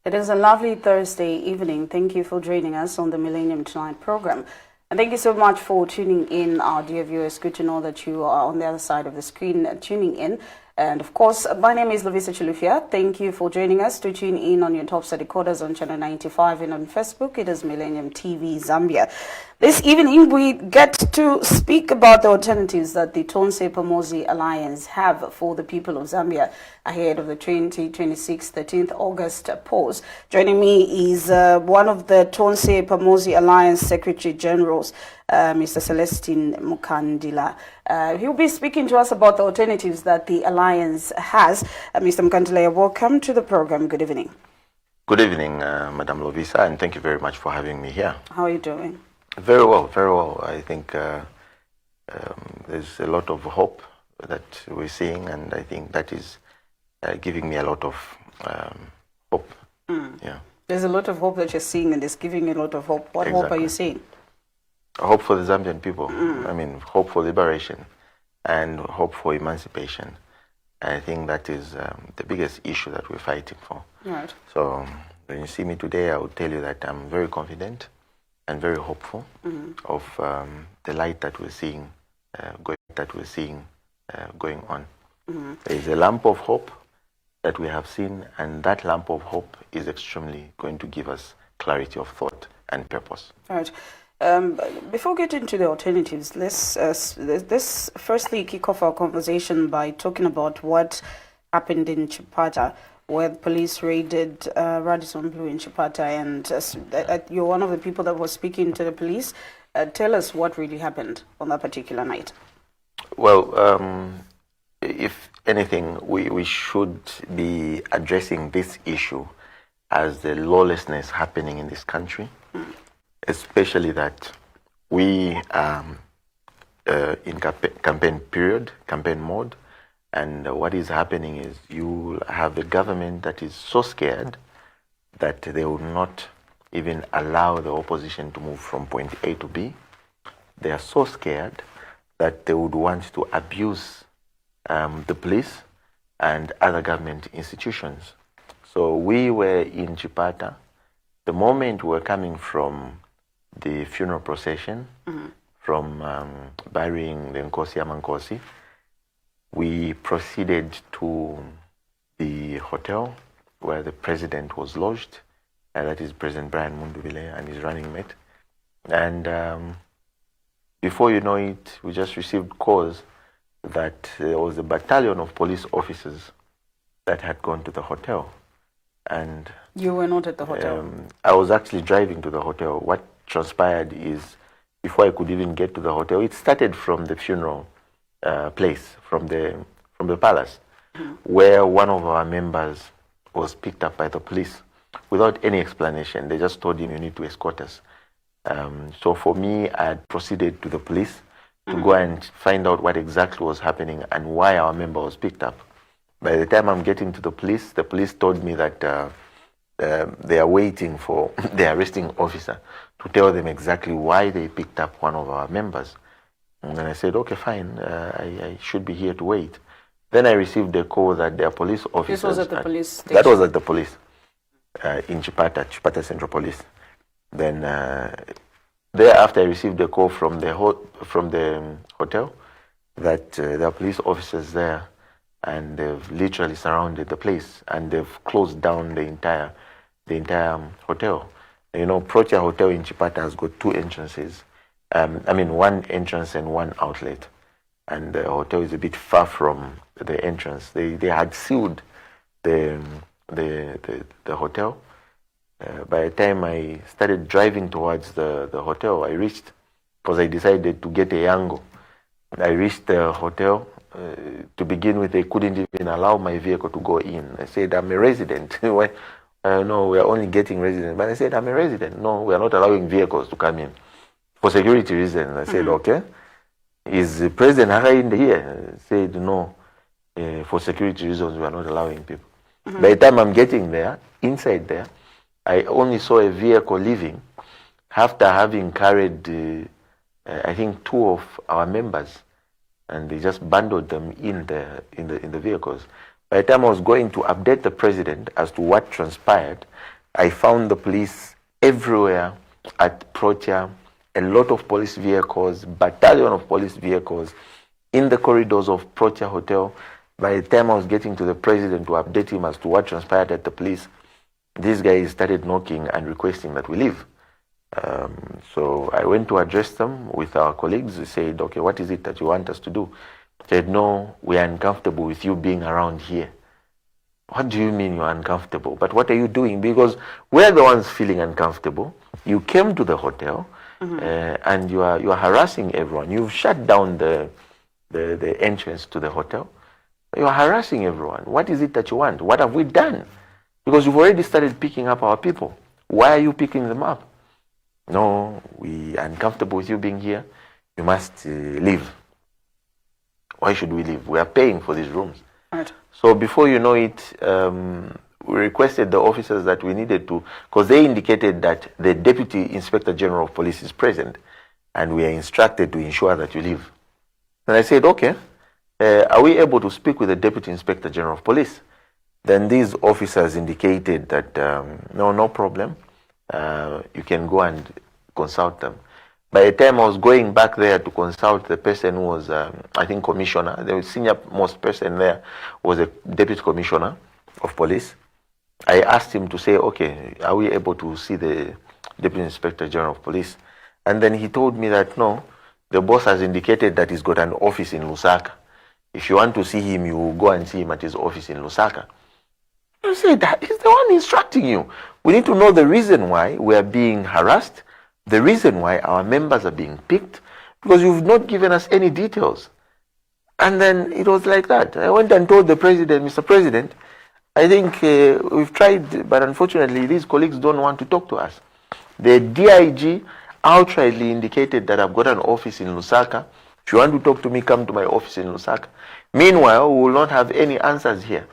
It is a lovely Thursday evening. Thank you for joining us on the Millennium Tonight program. And thank you so much for tuning in, our dear viewers. Good to know that you are on the other side of the screen tuning in. And of course, my name is Lovisa Chilufia. Thank you for joining us to tune in on your Topside decoders on channel 95 and on Facebook. It is Millennium TV Zambia. This evening, we get to speak about the alternatives that the Tonse Pamosi Alliance have for the people of Zambia ahead of the 2026 13th August polls. Joining me is one of the Tonse Pamosi Alliance Secretary Generals, Mr. Celestine Mukandila. He'll be speaking to us about the alternatives that the Alliance has. Mr. Mukandila, welcome to the program. Good evening. Good evening, Madam Lovisa, and thank you very much for having me here. How are you doing? Very well, very well. I think there's a lot of hope that we're seeing, and I think that is giving me a lot of hope. Yeah. There's a lot of hope that you're seeing, and it's giving you a lot of hope. What hope are you seeing? Hope for the Zambian people. I mean, hope for liberation and hope for emancipation. And I think that is the biggest issue that we're fighting for. Right. So when you see me today, I would tell you that I'm very confident and very hopeful of the light that we're seeing going on. There is a lamp of hope that we have seen, and that lamp of hope is extremely going to give us clarity of thought and purpose. All right. Before getting to the alternatives, let's firstly kick off our conversation by talking about what happened in Chipata, where the police raided Radisson Blue in Chipata, and you're one of the people that was speaking to the police. Tell us what really happened on that particular night. Well, if anything, we should be addressing this issue as the lawlessness happening in this country. Especially that we are in campaign mode, and what is happening is you have a government that is so scared that they will not even allow the opposition to move from point A to B. They are so scared that they would want to abuse the police and other government institutions. So we were in Chipata. The moment we were coming from the funeral procession, from burying the Nkosi Amankosi, we proceeded to the hotel where the president was lodged, and that is President Brian Mundubile and his running mate. And before you know it, we just received calls that there was a battalion of police officers that had gone to the hotel. And you were not at the hotel? I was actually driving to the hotel. What transpired is, before I could even get to the hotel, it started from the funeral place, from the palace, where one of our members was picked up by the police without any explanation. They just told him, you need to escort us. So for me, I had proceeded to the police to go and find out what exactly was happening and why our member was picked up. By the time I'm getting to the police told me that they are waiting for the arresting officer to tell them exactly why they picked up one of our members. And then I said, okay, fine, I should be here to wait. Then I received a call that there are police officers. This was at the police station? That was at the police, in Chipata Central Police. Then thereafter I received a call from the hotel that there are police officers there, and they've literally surrounded the place, and they've closed down the entire hotel. You know, Protea Hotel in Chipata has got two entrances. One entrance and one outlet. And the hotel is a bit far from the entrance. They had sealed the hotel, By the time I started driving towards the hotel, I reached, because I decided to get a yango. I reached the hotel. To begin with, they couldn't even allow my vehicle to go in. I said, I'm a resident. No, we are only getting residents. But I said, I'm a resident. No, we are not allowing vehicles to come in. For security reasons. I said, okay. Is President Hakainde here? I said, no. For security reasons, we are not allowing people. By the time I'm getting there, inside there, I only saw a vehicle leaving after having carried, I think, 2 of our members, and they just bundled them in the vehicles. By the time I was going to update the president as to what transpired, I found the police everywhere at Protea, a lot of police vehicles, battalion of police vehicles in the corridors of Protea Hotel. By the time I was getting to the president to update him as to what transpired at the police, these guys started knocking and requesting that we leave. So I went to address them with our colleagues. They said, okay, what is it that you want us to do? They said, no, we are uncomfortable with you being around here. What do you mean you're uncomfortable? But what are you doing? Because we're the ones feeling uncomfortable. You came to the hotel and you are harassing everyone. You've shut down the entrance to the hotel. You are harassing everyone. What is it that you want? What have we done? Because you've already started picking up our people. Why are you picking them up? No, we are uncomfortable with you being here. You must leave. Why should we leave? We are paying for these rooms. Right. So before you know it, we requested the officers that we needed to, because they indicated that the Deputy Inspector General of Police is present, and we are instructed to ensure that you leave. And I said, okay, are we able to speak with the Deputy Inspector General of Police? Then these officers indicated that, no problem. You can go and consult them. By the time I was going back there to consult the person who was, I think, commissioner, the senior most person there was a deputy commissioner of police. I asked him to say, okay, are we able to see the Deputy Inspector General of Police? And then he told me that, no, the boss has indicated that he's got an office in Lusaka. If you want to see him, you go and see him at his office in Lusaka. I said, that is the one instructing you. We need to know the reason why we are being harassed, the reason why our members are being picked, because you've not given us any details. And then it was like that. I went and told the president, Mr. President, I think we've tried, but unfortunately these colleagues don't want to talk to us. The DIG outrightly indicated that I've got an office in Lusaka. If you want to talk to me, come to my office in Lusaka. Meanwhile, we will not have any answers here.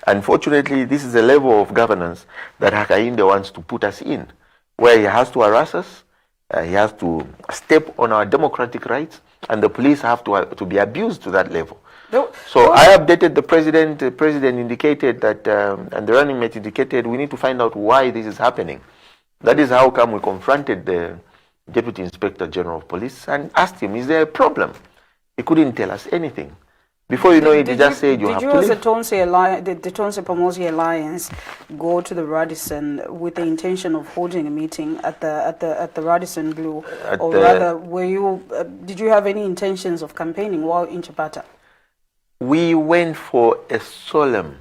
Unfortunately, this is a level of governance that Hakainde wants to put us in, where he has to harass us, he has to step on our democratic rights, and the police have to be abused to that level. So I updated the president. The president indicated that, and the running mate indicated, we need to find out why this is happening. That is how come we confronted the Deputy Inspector General of Police and asked him, is there a problem? He couldn't tell us anything. Before you know it, he just said you have to leave. Did you as the Tonse Pomosi Alliance go to the Radisson with the intention of holding a meeting at the Radisson Blue? Or rather, did you have any intentions of campaigning while in Chapata? We went for a solemn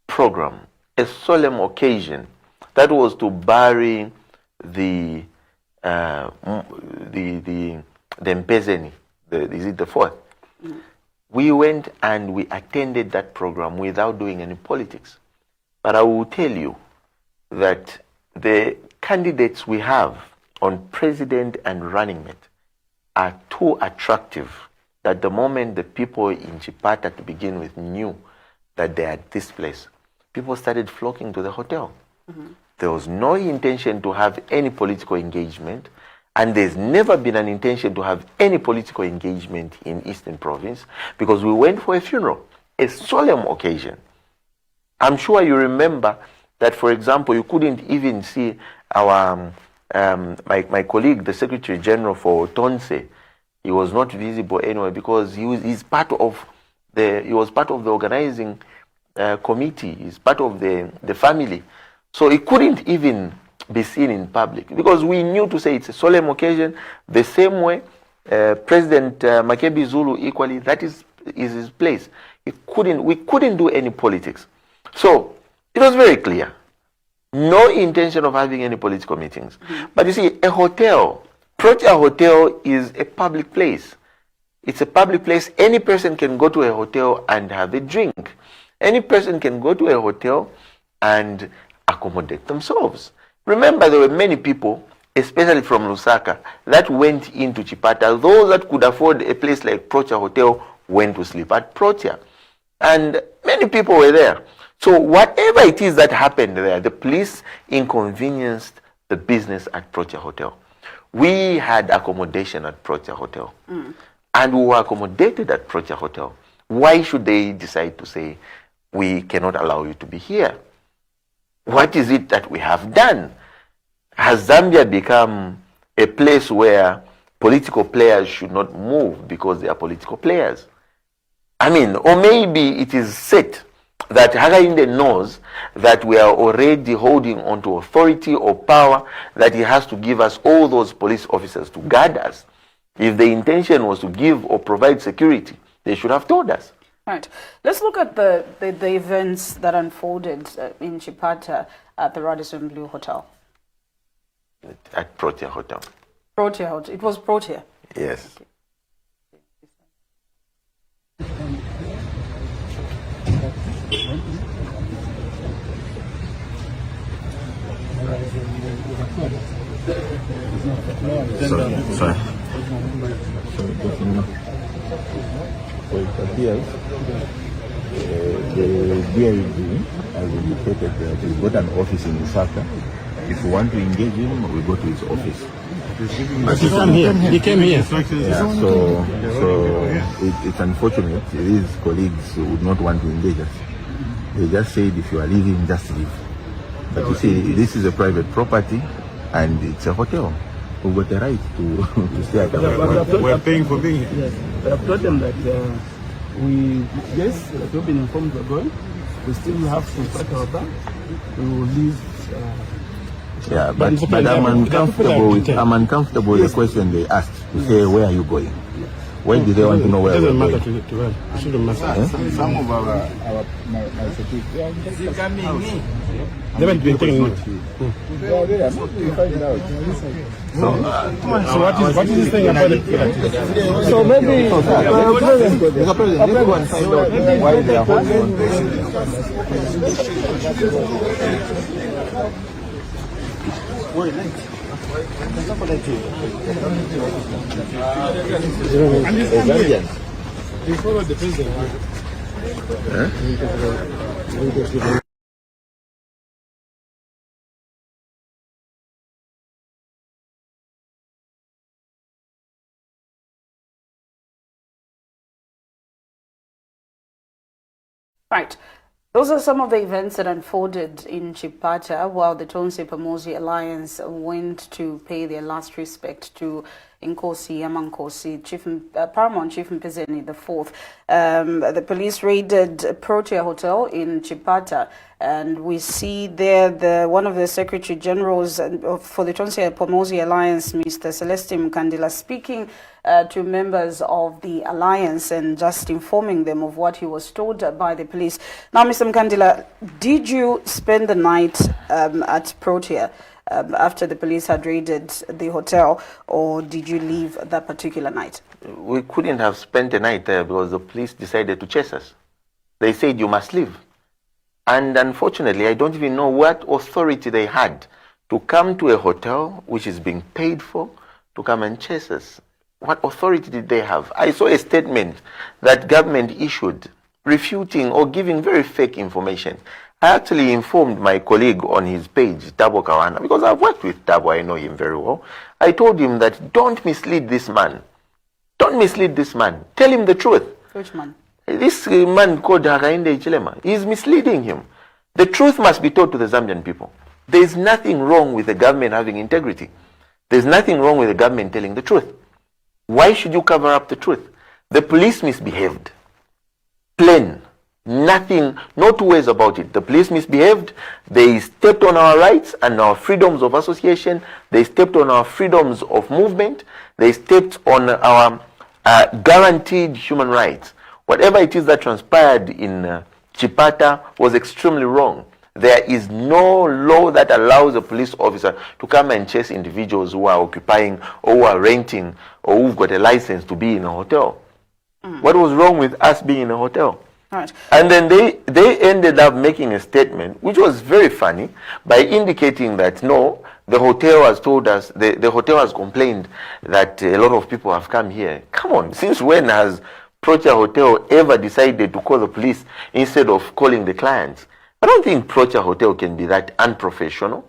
program, a solemn occasion. That was to bury the Mpezeni, is it the 4th? We went and we attended that program without doing any politics. But I will tell you that the candidates we have on president and running mate are too attractive that the moment the people in Chipata to begin with knew that they had this place, people started flocking to the hotel. There was no intention to have any political engagement. And there's never been an intention to have any political engagement in Eastern Province because we went for a funeral, a solemn occasion. I'm sure you remember that, for example, you couldn't even see our my colleague, the Secretary General for Tonse. He was not visible anywhere because he was part of the organizing committee. He's part of the family, so he couldn't even be seen in public because we knew to say it's a solemn occasion. The same way President Makebi Zulu equally, that is his place. We couldn't do any politics. So it was very clear. No intention of having any political meetings. But you see, a hotel, Protea Hotel is a public place. It's a public place. Any person can go to a hotel and have a drink. Any person can go to a hotel and accommodate themselves. Remember, there were many people, especially from Lusaka, that went into Chipata. Those that could afford a place like Protea Hotel went to sleep at Protea. And many people were there. So whatever it is that happened there, the police inconvenienced the business at Protea Hotel. We had accommodation at Protea Hotel. And we were accommodated at Protea Hotel. Why should they decide to say, we cannot allow you to be here? What is it that we have done? Has Zambia become a place where political players should not move because they are political players? I mean, or maybe it is set that Hakainde knows that we are already holding onto authority or power, that he has to give us all those police officers to guard us. If the intention was to give or provide security, they should have told us. Right. Let's look at the events that unfolded in Chipata at the Radisson Blue Hotel. At Protea Hotel. Protea Hotel. It was Protea. Yes. Okay. Sorry. So it appears the DIG has indicated that he's got an office in Lusaka. If we want to engage him, we go to his office. He came here. He came here. Yeah, so it's unfortunate. His colleagues would not want to engage us. They just said, if you are leaving, just leave. But you see, this is a private property and it's a hotel. We've got the right to stay at the hotel. We're paying for being here. Yes, but I've told them that we've been informed we're going. We still have to pack our bag. We will leave. Yeah, but I'm uncomfortable with the question they asked to say, where are you going? Why do they want to know where we're going? It doesn't matter to us. It shouldn't matter. Some of my security, They haven't been taking note. So what is this thing about it? So maybe Mr. President, let's go and find out why they are holding on Zambians. You follow the president. Right. Those are some of the events that unfolded in Chipata while the Tonse Pamosi Alliance went to pay their last respect to Nkosi Yamankosi, Paramount Chief Mpezeni IV. The police raided Protea Hotel in Chipata, and we see there one of the Secretary Generals for the Tonse Pamosi Alliance, Mr. Celestine Mukandila, speaking to members of the alliance and just informing them of what he was told by the police. Now, Mr. Mukandila, did you spend the night at Protea after the police had raided the hotel, or did you leave that particular night? We couldn't have spent the night there because the police decided to chase us. They said, you must leave. And unfortunately, I don't even know what authority they had to come to a hotel which is being paid for to come and chase us. What authority did they have? I saw a statement that government issued refuting or giving very fake information. I actually informed my colleague on his page, Dabo Kawana, because I've worked with Dabo, I know him very well. I told him that don't mislead this man. Don't mislead this man. Tell him the truth. Which man? This man called Hakainde Hichilema is misleading him. The truth must be told to the Zambian people. There is nothing wrong with the government having integrity. There's nothing wrong with the government telling the truth. Why should you cover up the truth? The police misbehaved. Plain. Nothing, no two ways about it. The police misbehaved. They stepped on our rights and our freedoms of association. They stepped on our freedoms of movement. They stepped on our guaranteed human rights. Whatever it is that transpired in Chipata was extremely wrong. There is no law that allows a police officer to come and chase individuals who are occupying or who are renting or who've got a license to be in a hotel. What was wrong with us being in a hotel? Right. And then they ended up making a statement, which was very funny, by indicating that no, the hotel has told us, the hotel has complained that a lot of people have come here. Come on, since when has Procha Hotel ever decided to call the police instead of calling the clients? I don't think Procha Hotel can be that unprofessional.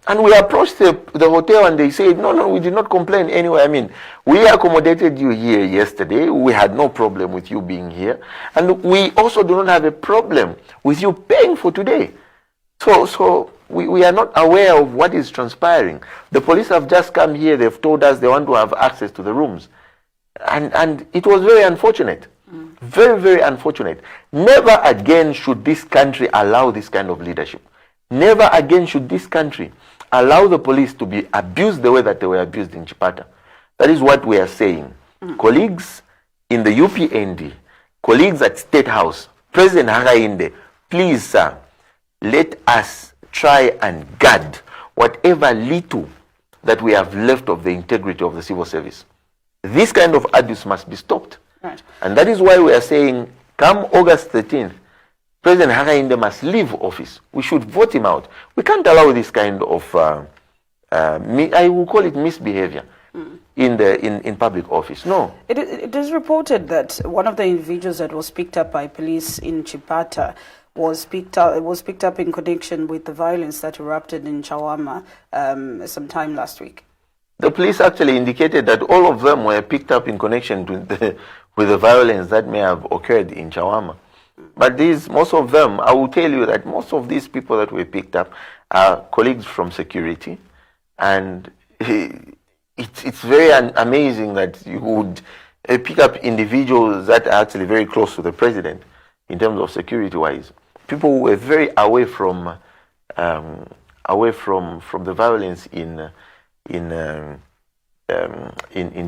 And we approached the hotel and they said, no, we did not complain anyway. I mean, we accommodated you here yesterday. We had no problem with you being here. And we also do not have a problem with you paying for today. So we are not aware of what is transpiring. The police have just come here. They've told us they want to have access to the rooms. And it was very unfortunate. Very, very unfortunate. Never again should this country allow this kind of leadership. Never again should this country allow the police to be abused the way that they were abused in Chipata. That is what we are saying. Colleagues in the UPND, colleagues at State House, President Hakainde, please, sir, let us try and guard whatever little that we have left of the integrity of the civil service. This kind of abuse must be stopped. Right. And that is why we are saying, come August 13th, President Hakainde must leave office. We should vote him out. We can't allow this kind of, I will call it misbehavior in public office. No. It is reported that one of the individuals that was picked up by police in Chipata was picked up in connection with the violence that erupted in Chawama sometime last week. The police actually indicated that all of them were picked up in connection with the violence that may have occurred in Chawama. But most of them, I will tell you that most of these people that were picked up are colleagues from security. And it's very amazing that you would pick up individuals that are actually very close to the president in terms of security-wise. People who were very away from the violence in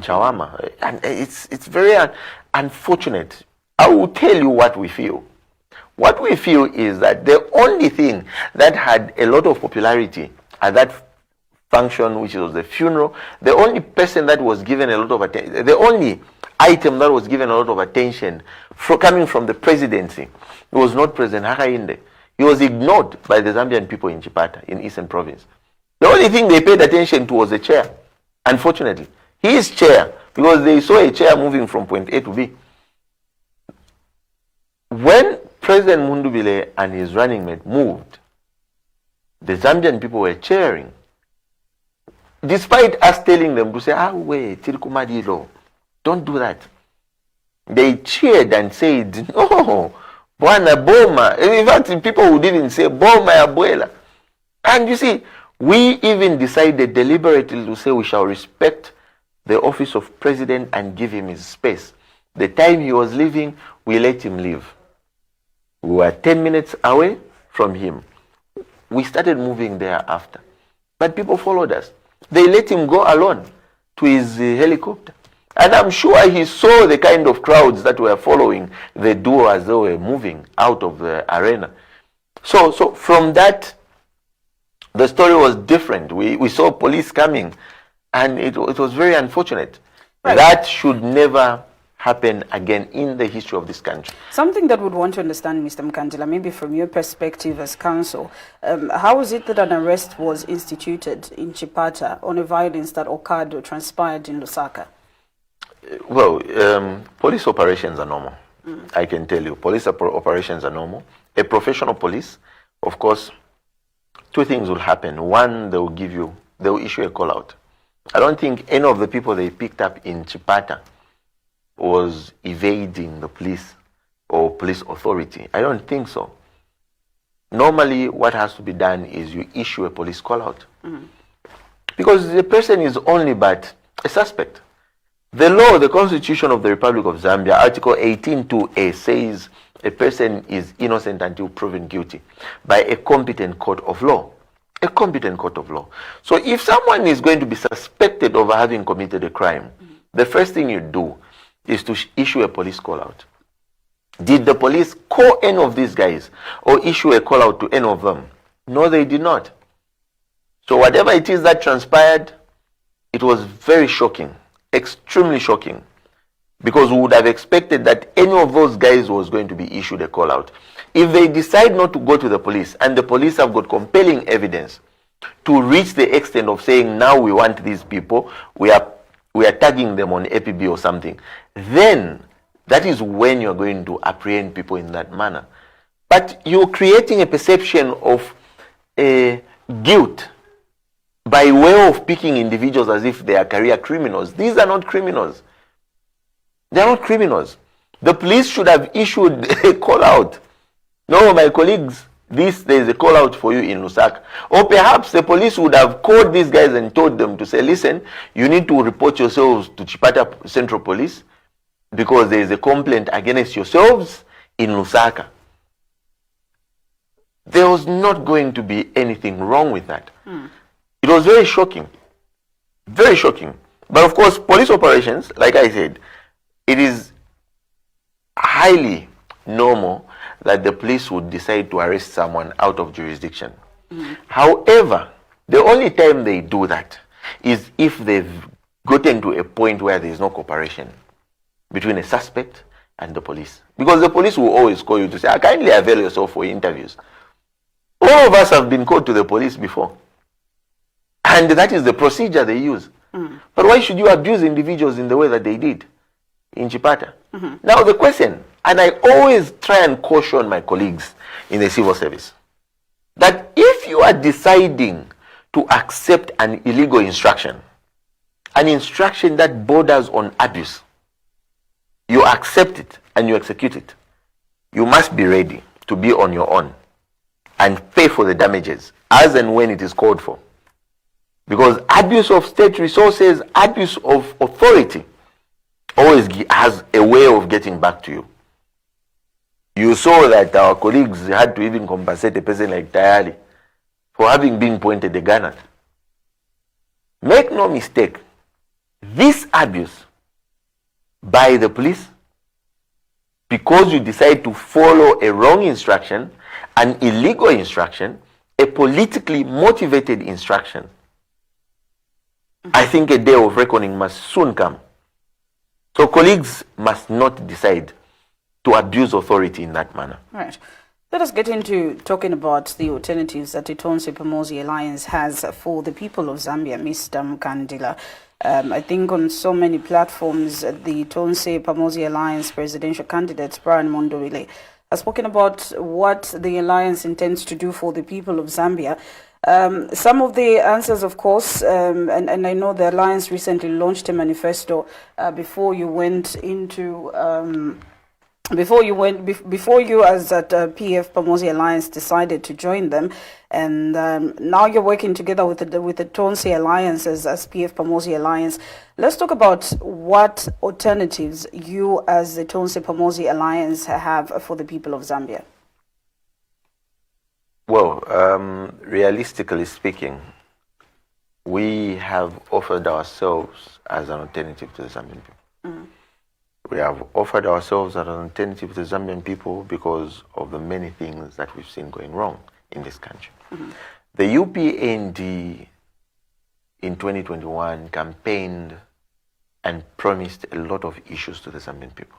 Chawama. And it's very unfortunate. I will tell you what we feel. What we feel is that the only thing that had a lot of popularity at that function, which was the funeral, the only person that was given a lot of attention, the only item that was given a lot of attention coming from the presidency, it was not President Hakainde. He was ignored by the Zambian people in Chipata, in Eastern Province. The only thing they paid attention to was the chair, unfortunately. His chair, because they saw a chair moving from point A to B. When President Mundubile and his running mate moved, the Zambian people were cheering. Despite us telling them to say, wait, Tirikumadilo, don't do that. They cheered and said, no, Bwana Boma. In fact, people would even say, Boma Abuela. And you see, we even decided deliberately to say we shall respect the office of president and give him his space. The time he was leaving, we let him leave. We were 10 minutes away from him. We started moving thereafter. But people followed us. They let him go alone to his helicopter. And I'm sure he saw the kind of crowds that were following the duo as they were moving out of the arena. So from that, the story was different. We saw police coming, and it was very unfortunate. Right. That should never happen again in the history of this country. Something that would want to understand, Mr. Mukandila, maybe from your perspective as counsel, how is it that an arrest was instituted in Chipata on a violence that occurred or transpired in Lusaka? Well, police operations are normal. I can tell you, police operations are normal. A professional police, of course, two things will happen. One, they will issue a call out. I don't think any of the people they picked up in Chipata was evading the police or police authority. I don't think so. Normally, what has to be done is you issue a police call out. Because the person is only but a suspect. The law, the Constitution of the Republic of Zambia, Article 18(2)(a) says a person is innocent until proven guilty by a competent court of law. A competent court of law. So if someone is going to be suspected of having committed a crime, the first thing you do is to issue a police call out. Did the police call any of these guys or issue a call out to any of them? No, they did not. So whatever it is that transpired, it was very shocking, extremely shocking, because we would have expected that any of those guys was going to be issued a call out. If they decide not to go to the police, and the police have got compelling evidence to reach the extent of saying, now we want these people, we are tagging them on APB or something, then that is when you're going to apprehend people in that manner. But you're creating a perception of guilt by way of picking individuals as if they are career criminals. These are not criminals. They are not criminals. The police should have issued a call out. No, my colleagues, there is a call out for you in Lusaka. Or perhaps the police would have called these guys and told them to say, listen, you need to report yourselves to Chipata Central Police because there is a complaint against yourselves in Lusaka. There was not going to be anything wrong with that. It was very shocking. Very shocking. But of course, police operations, like I said, it is highly normal that the police would decide to arrest someone out of jurisdiction. However, the only time they do that is if they've gotten to a point where there is no cooperation between a suspect and the police. Because the police will always call you to say, kindly avail yourself for interviews. All of us have been called to the police before. And that is the procedure they use. But why should you abuse individuals in the way that they did in Chipata? Now the question, and I always try and caution my colleagues in the civil service, that if you are deciding to accept an illegal instruction, an instruction that borders on abuse, you accept it and you execute it, you must be ready to be on your own and pay for the damages as and when it is called for. Because abuse of state resources, abuse of authority always has a way of getting back to you. You saw that our colleagues had to even compensate a person like Tayali for having been pointed a gun at. Make no mistake, this abuse by the police, because you decide to follow a wrong instruction, an illegal instruction, a politically motivated instruction, I think a day of reckoning must soon come. So colleagues must not decide to abuse authority in that manner. Right. Let us get into talking about the alternatives that the Tonse Pamosi Alliance has for the people of Zambia, Mr. Mukandila. I think on so many platforms, the Tonse Pamosi Alliance presidential candidate, Brian Mondowile, has spoken about what the alliance intends to do for the people of Zambia. Some of the answers, of course, and I know the alliance recently launched a manifesto before you as at PF Pamosi Alliance decided to join them, and now you're working together with the Tonse Alliance as PF Pamosi Alliance. Let's talk about what alternatives you as the Tonse Pamosi Alliance have for the people of Zambia. Well, realistically speaking, we have offered ourselves as an alternative to the Zambian people. We have offered ourselves as an alternative to the Zambian people because of the many things that we've seen going wrong in this country. The UPND in 2021 campaigned and promised a lot of issues to the Zambian people,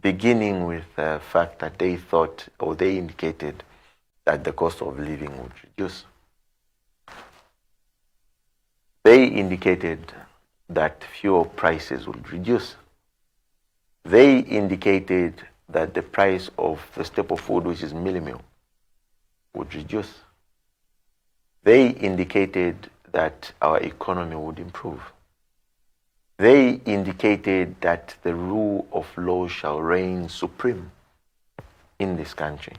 beginning with the fact that they thought, or they indicated, that the cost of living would reduce. They indicated that fuel prices would reduce. They indicated that the price of the staple food, which is mealie meal, would reduce. They indicated that our economy would improve. They indicated that the rule of law shall reign supreme in this country.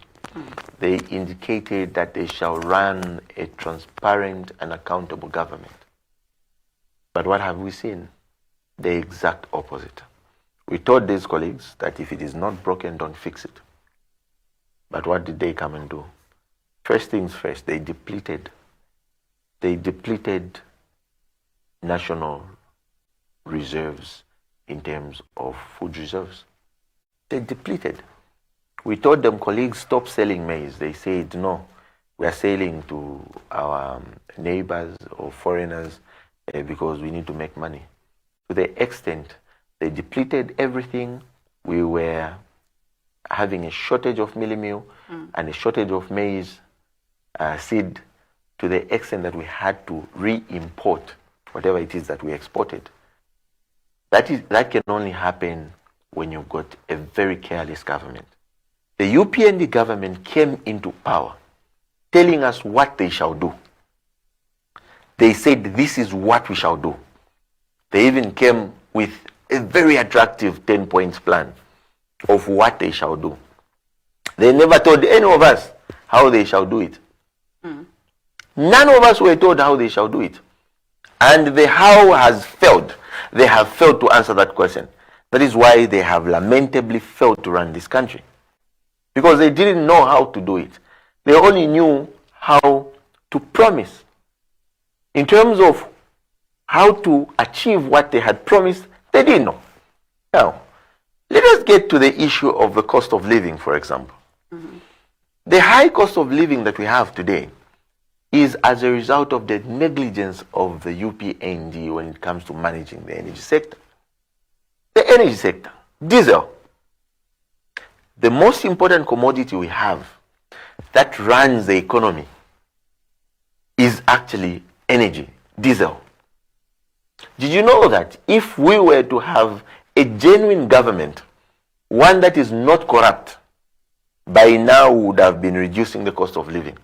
They indicated that they shall run a transparent and accountable government. But what have we seen? The exact opposite. We told these colleagues that if it is not broken, don't fix it. But what did they come and do? First things first, they depleted national reserves in terms of food reserves. They're depleted. We told them, colleagues, stop selling maize. They said, no, we are selling to our neighbors or foreigners because we need to make money. To the extent they depleted everything, we were having a shortage of mealie meal and a shortage of maize seed, to the extent that we had to re-import whatever it is that we exported. That can only happen when you've got a very careless government. The UPND government came into power telling us what they shall do. They said, this is what we shall do. They even came with a very attractive 10-point plan of what they shall do. They never told any of us how they shall do it. None of us were told how they shall do it. And the how has failed. They have failed to answer that question. That is why they have lamentably failed to run this country. Because they didn't know how to do it. They only knew how to promise. In terms of how to achieve what they had promised, they didn't know. Now, let us get to the issue of the cost of living, for example. The high cost of living that we have today is as a result of the negligence of the UPND when it comes to managing the energy sector. The energy sector, diesel, the most important commodity we have that runs the economy is actually energy, diesel. Did you know that if we were to have a genuine government, one that is not corrupt, by now we would have been reducing the cost of living?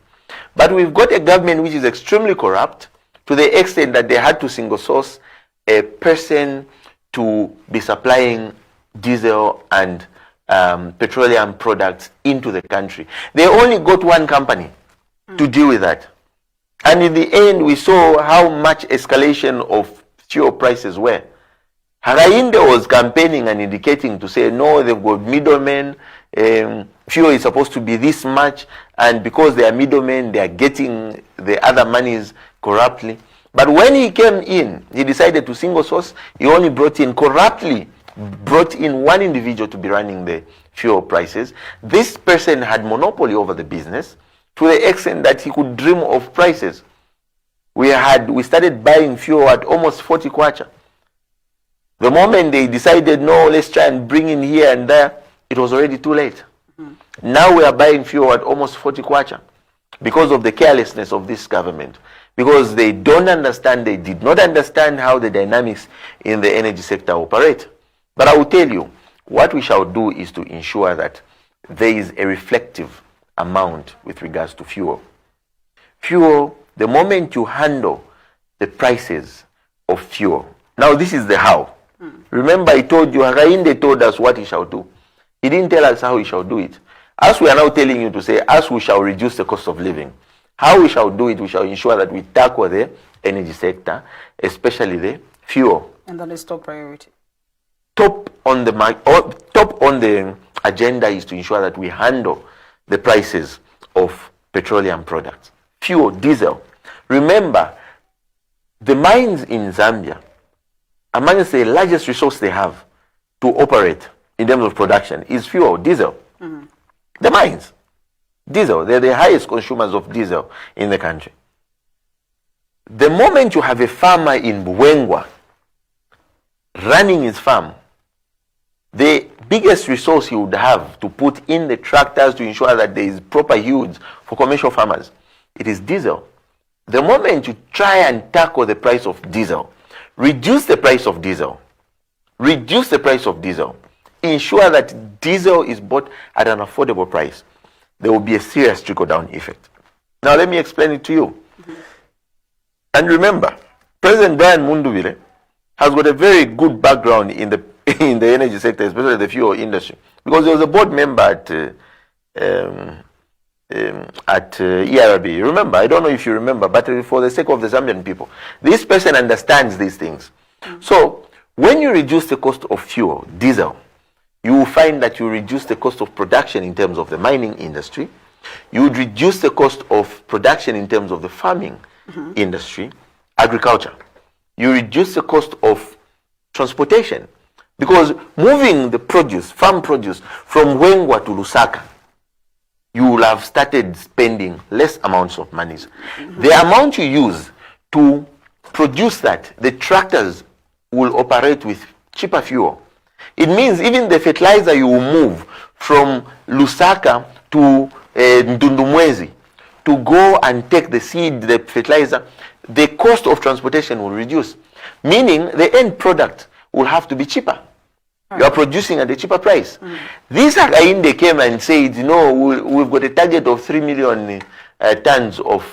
But we've got a government which is extremely corrupt to the extent that they had to single source a person to be supplying diesel and petroleum products into the country. They only got one company to deal with that. And in the end, we saw how much escalation of fuel prices were. Harainde was campaigning and indicating to say, no, they've got middlemen, fuel is supposed to be this much, and because they are middlemen, they are getting the other monies corruptly. But when he came in, he decided to single source. He only brought in one individual to be running the fuel prices. This person had monopoly over the business to the extent that he could dream of prices. We started buying fuel at almost 40 kwacha. The moment they decided, no, let's try and bring in here and there, it was already too late. Now we are buying fuel at almost 40 kwacha because of the carelessness of this government. Because they don't understand, they did not understand how the dynamics in the energy sector operate. But I will tell you, what we shall do is to ensure that there is a reflective amount with regards to fuel. Fuel, the moment you handle the prices of fuel. Now this is the how. Remember, I told you, Harainde told us what he shall do. He didn't tell us how he shall do it. As we are now telling you to say, as we shall reduce the cost of living, how we shall do it, we shall ensure that we tackle the energy sector, especially the fuel. And that is top priority. Top on the agenda is to ensure that we handle the prices of petroleum products. Fuel, diesel. Remember, the mines in Zambia, amongst the largest resource they have to operate in terms of production is fuel, diesel. The mines, diesel, they're the highest consumers of diesel in the country. The moment you have a farmer in Bwengwa running his farm, the biggest resource he would have to put in the tractors to ensure that there is proper yields for commercial farmers, it is diesel. The moment you try and tackle the price of diesel, reduce the price of diesel, ensure that diesel is bought at an affordable price, there will be a serious trickle-down effect. Now let me explain it to you. And remember, President Brian Mundubile has got a very good background in the energy sector, especially the fuel industry, because he was a board member at ERB. Remember, I don't know if you remember, but for the sake of the Zambian people, this person understands these things. So when you reduce the cost of fuel, diesel, you will find that you reduce the cost of production in terms of the mining industry. You would reduce the cost of production in terms of the farming industry, agriculture. You reduce the cost of transportation. Because moving the produce, farm produce, from Wengwa to Lusaka, you will have started spending less amounts of monies. The amount you use to produce that, the tractors will operate with cheaper fuel. It means even the fertilizer you will move from Lusaka to Ndundumwezi to go and take the seed, the fertilizer, the cost of transportation will reduce. Meaning the end product will have to be cheaper. You are producing at a cheaper price. This Hakainde came and said, we've got a target of 3 million tons of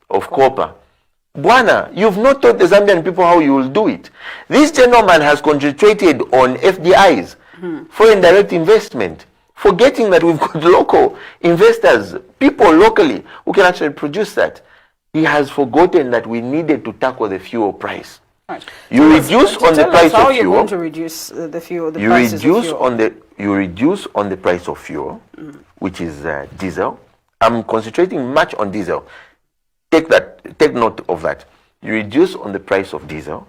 copper. Bwana, you've not taught the Zambian people how you will do it. This gentleman has concentrated on FDIs, foreign direct investment, forgetting that we've got local investors, people locally who can actually produce that. He has forgotten that we needed to tackle the fuel price. Right. You reduce on the price of how you're fuel. going to reduce the fuel. You reduce on the price of fuel, which is diesel. I'm concentrating much on diesel. Take note of that. You reduce on the price of diesel,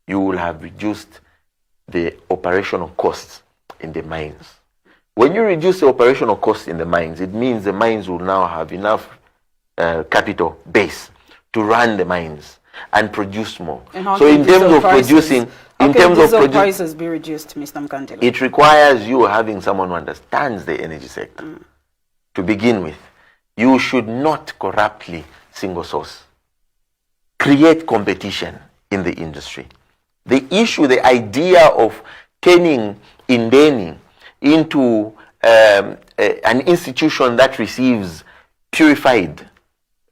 you will have reduced the operational costs in the mines. When you reduce the operational costs in the mines, it means the mines will now have enough capital base to run the mines and produce more. So in terms of producing, prices be reduced, Mr. Mukandila? It requires you having someone who understands the energy sector. To begin with, you should not corruptly single source. Create competition in the industry. The issue, the idea of turning Indeni into an institution that receives purified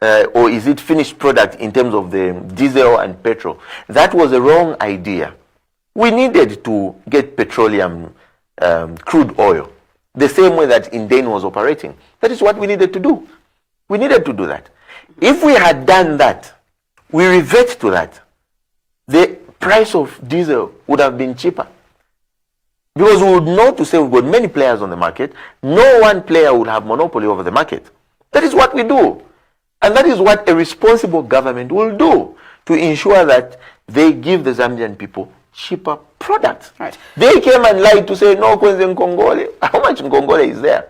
or is it finished product in terms of the diesel and petrol, that was a wrong idea. We needed to get petroleum crude oil the same way that Indeni was operating. That is what we needed to do. We needed to do that. If we had done that, we revert to that, the price of diesel would have been cheaper. Because we would know to say we've got many players on the market. No one player would have monopoly over the market. That is what we do. And that is what a responsible government will do to ensure that they give the Zambian people cheaper products. Right. They came and lied to say, no, Kwenze Nkongole. How much Nkongole is there?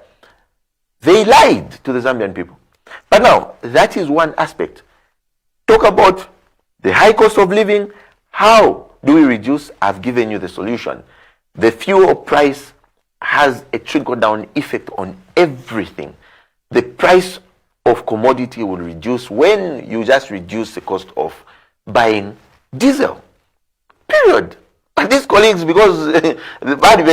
They lied to the Zambian people. But now, that is one aspect. Talk about the high cost of living. How do we reduce? I've given you the solution. The fuel price has a trickle-down effect on everything. The price of commodity will reduce when you just reduce the cost of buying diesel. Period. But these colleagues, because the bad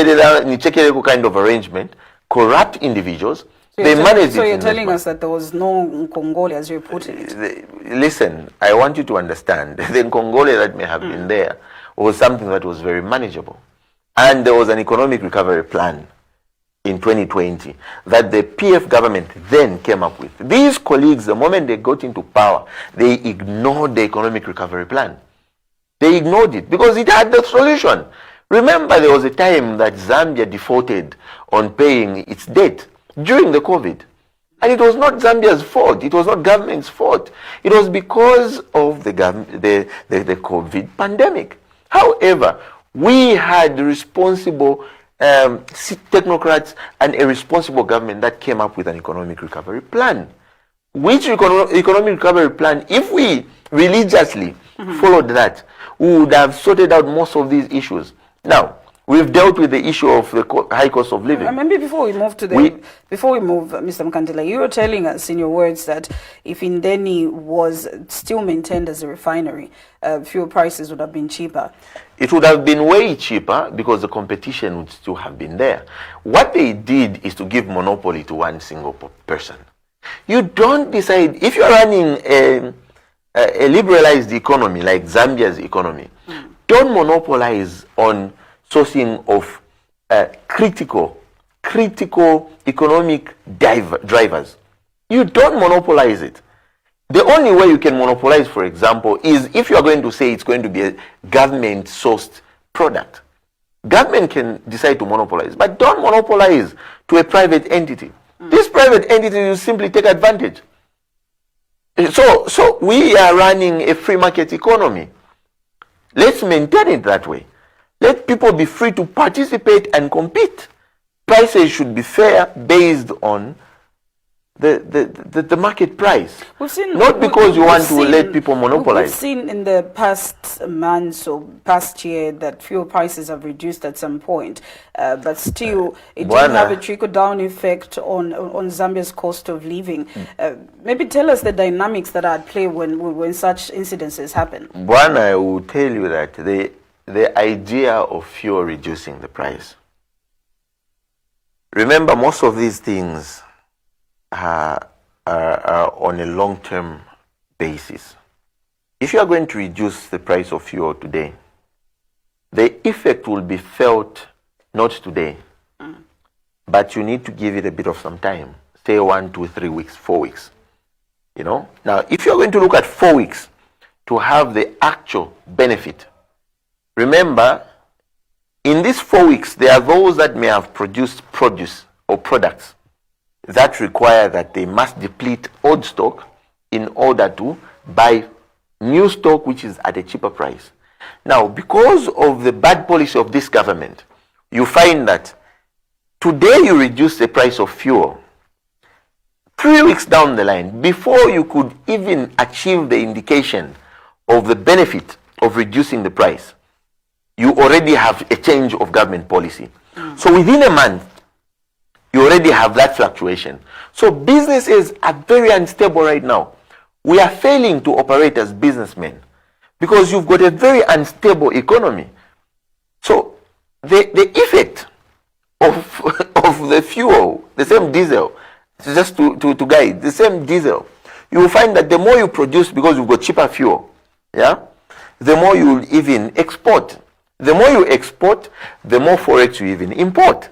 kind of arrangement, corrupt individuals, So you're telling us that there was no Nkongole as you put it? Listen, I want you to understand. The Nkongole that may have been there was something that was very manageable. And there was an economic recovery plan in 2020 that the PF government then came up with. These colleagues, the moment they got into power, they ignored the economic recovery plan. They ignored it because it had the solution. Remember, there was a time that Zambia defaulted on paying its debt during the COVID. And it was not Zambia's fault. It was not government's fault. It was because of the COVID pandemic. However, we had responsible technocrats and a responsible government that came up with an economic recovery plan. Which economic recovery plan, if we religiously followed that, we would have sorted out most of these issues. Now, we've dealt with the issue of the high cost of living. Maybe before we move, Mr. Mukandila, you were telling us in your words that if Indeni was still maintained as a refinery, fuel prices would have been cheaper. It would have been way cheaper because the competition would still have been there. What they did is to give monopoly to one single person. You don't decide, if you're running a liberalized economy like Zambia's economy, don't monopolize on sourcing of critical economic drivers. You don't monopolize it. The only way you can monopolize, for example, is if you are going to say it's going to be a government-sourced product. Government can decide to monopolize, but don't monopolize to a private entity. This private entity will simply take advantage. So we are running a free market economy. Let's maintain it that way. Let people be free to participate and compete. Prices should be fair based on the market price. We've seen, not because you we've want to seen- let people monopolize. We've seen in the past months or past year that fuel prices have reduced at some point, but still it didn't have a trickle-down effect on Zambia's cost of living. Maybe tell us the dynamics that are at play when such incidences happen. One, I will tell you that the idea of fuel reducing the price. Remember, most of these things are on a long-term basis. If you are going to reduce the price of fuel today, the effect will be felt not today, but you need to give it a bit of some time, say 1, 2, 3 weeks, 4 weeks. You know. Now, if you are going to look at 4 weeks to have the actual benefit, remember, in these 4 weeks, there are those that may have produced produce or products that require that they must deplete old stock in order to buy new stock which is at a cheaper price. Now, because of the bad policy of this government, you find that today you reduce the price of fuel. 3 weeks down the line, before you could even achieve the indication of the benefit of reducing the price, you already have a change of government policy. So within a month, you already have that fluctuation. So businesses are very unstable right now. We are failing to operate as businessmen because you've got a very unstable economy. So the effect of the fuel, the same diesel, just to guide, the same diesel, you will find that the more you produce because you've got cheaper fuel, yeah, the more you will even export. The more you export, the more forex you even import.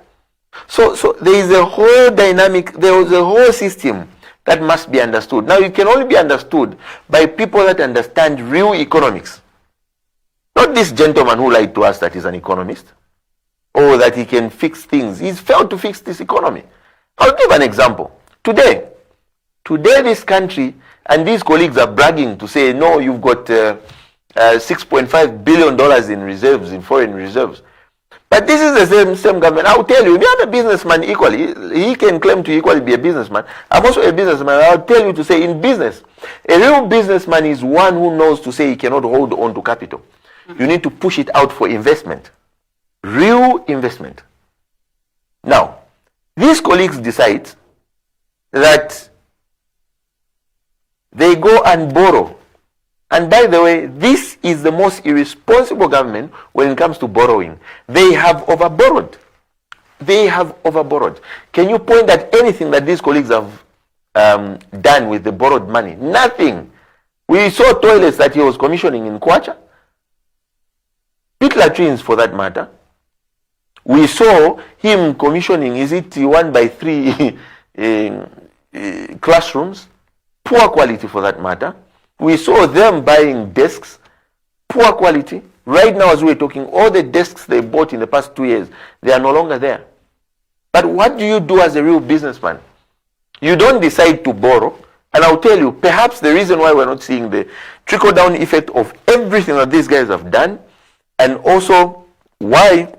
So there is a whole dynamic, there is a whole system that must be understood. Now, it can only be understood by people that understand real economics. Not this gentleman who lied to us that he's an economist or that he can fix things. He's failed to fix this economy. I'll give an example. Today this country and these colleagues are bragging to say, no, you've got $6.5 billion in reserves, in foreign reserves. But this is the same government. I'll tell you, we have a businessman equally. He can claim to equally be a businessman. I'm also a businessman. I'll tell you to say, in business, a real businessman is one who knows to say he cannot hold on to capital. You need to push it out for investment. Real investment. Now, these colleagues decide that they go and borrow. And by the way, this is the most irresponsible government when it comes to borrowing. They have overborrowed. They have overborrowed. Can you point at anything that these colleagues have done with the borrowed money? Nothing. We saw toilets that he was commissioning in Kwacha. Pit latrines for that matter. We saw him commissioning, is it 1x3 classrooms? Poor quality for that matter. We saw them buying desks, poor quality. Right now, as we're talking, all the desks they bought in the past 2 years, they are no longer there. But what do you do as a real businessman? You don't decide to borrow. And I'll tell you, perhaps the reason why we're not seeing the trickle-down effect of everything that these guys have done, and also why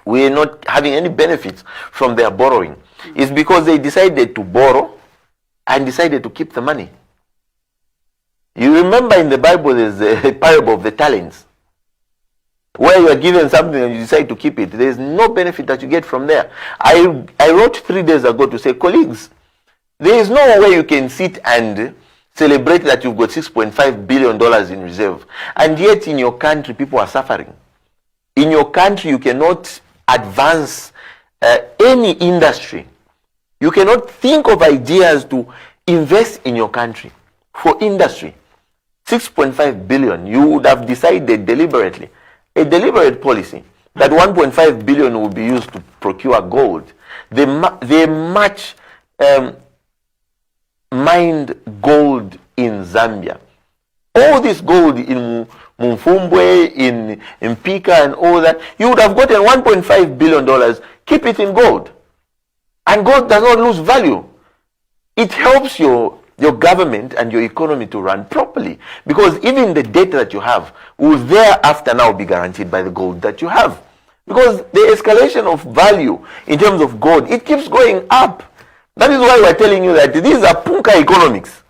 we're not having any benefits from their borrowing, is because they decided to borrow and decided to keep the money. You remember in the Bible there's a parable of the talents, where you are given something and you decide to keep it. There's no benefit that you get from there. I wrote 3 days ago to say, colleagues, there is no way you can sit and celebrate that you've got $6.5 billion in reserve, and yet in your country people are suffering. In your country you cannot advance any industry. You cannot think of ideas to invest in your country for industry. 6.5 billion, you would have decided deliberately, a deliberate policy, that 1.5 billion will be used to procure gold. They much mined gold in Zambia. All this gold in Mumfumbwe, in Mpika and all that, you would have gotten $1.5 billion, keep it in gold. And gold does not lose value. It helps your your government and your economy to run properly. Because even the debt that you have will thereafter now be guaranteed by the gold that you have. Because the escalation of value in terms of gold, it keeps going up. That is why we're telling you that these are punka economics.